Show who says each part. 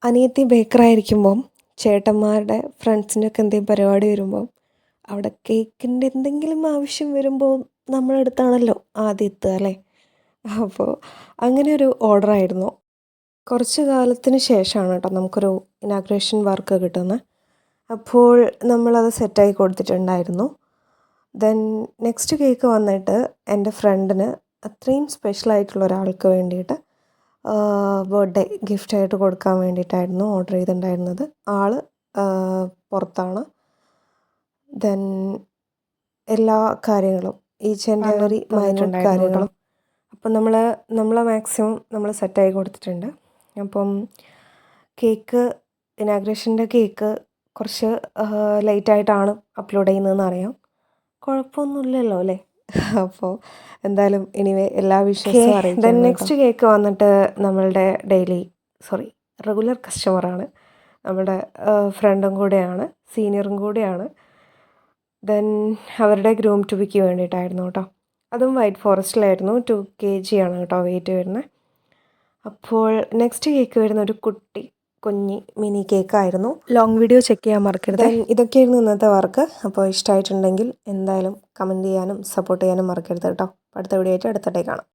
Speaker 1: അനിയത്തി ബേക്കറായിരിക്കുമ്പം ചേട്ടന്മാരുടെ ഫ്രണ്ട്സിൻ്റെയൊക്കെ എന്തെങ്കിലും പരിപാടി വരുമ്പം അവിടെ കേക്കിൻ്റെ എന്തെങ്കിലും ആവശ്യം വരുമ്പോൾ നമ്മുടെ അടുത്താണല്ലോ ആദ്യം എത്തുക അല്ലേ. അപ്പോൾ അങ്ങനെ ഒരു ഓർഡറായിരുന്നു. കുറച്ച് കാലത്തിന് ശേഷമാണ് കേട്ടോ നമുക്കൊരു ഇനാഗ്രേഷൻ വർക്ക് കിട്ടുന്നത്. അപ്പോൾ നമ്മളത് സെറ്റായി കൊടുത്തിട്ടുണ്ടായിരുന്നു. ദെൻ നെക്സ്റ്റ് കേക്ക് വന്നിട്ട് എൻ്റെ ഫ്രണ്ടിന് അത്രയും സ്പെഷ്യലായിട്ടുള്ള ഒരാൾക്ക് വേണ്ടിയിട്ട് ബർത്ത്ഡേ ഗിഫ്റ്റായിട്ട് കൊടുക്കാൻ വേണ്ടിയിട്ടായിരുന്നു ഓർഡർ ചെയ്തിട്ടുണ്ടായിരുന്നത്. ആൾ പുറത്താണ്. ദെൻ എല്ലാ കാര്യങ്ങളും ഈച്ച് ആൻഡ് എവറി മൈന്യൂട്ട് കാര്യങ്ങളും അപ്പം നമ്മൾ മാക്സിമം നമ്മൾ സെറ്റായി കൊടുത്തിട്ടുണ്ട്. അപ്പം കേക്ക് ഇനാഗ്രേഷൻ്റെ കേക്ക് കുറച്ച് ലേറ്റായിട്ടാണ് അപ്ലോഡ് ചെയ്യുന്നതെന്ന് അറിയാം. കുഴപ്പമൊന്നുമില്ലല്ലോ അല്ലേ. അപ്പോൾ എന്തായാലും എനിവേ എല്ലാ വിഷയവും അറിയിക്കാം. ദെൻ നെക്സ്റ്റ് കേക്ക് വന്നിട്ട് നമ്മളുടെ റെഗുലർ കസ്റ്റമറാണ്, നമ്മുടെ ഫ്രണ്ടും കൂടെയാണ്, സീനിയറും കൂടെയാണ്. ദെൻ അവരുടെ ഗ്രൂം ടു ബിക്ക് വേണ്ടിയിട്ടായിരുന്നു കേട്ടോ. അതും വൈറ്റ് ഫോറസ്റ്റിലായിരുന്നു. 2 kg ആണ് കേട്ടോ വെയിറ്റ് വരുന്നത്. അപ്പോൾ നെക്സ്റ്റ് കേക്ക് വരുന്ന ഒരു കുഞ്ഞി മിനി കേക്കായിരുന്നു. ലോങ് വീഡിയോ ചെക്ക് ചെയ്യാൻ മറക്കരുത്. ഇതൊക്കെയായിരുന്നു ഇന്നത്തെ വർക്ക്. അപ്പോൾ ഇഷ്ടമായിട്ടുണ്ടെങ്കിൽ എന്തായാലും കമൻറ്റ് ചെയ്യാനും സപ്പോർട്ട് ചെയ്യാനും മറക്കരുത് കേട്ടോ. അടുത്ത വീഡിയോ ആയിട്ട് അടുത്തിട്ടേ കാണാം.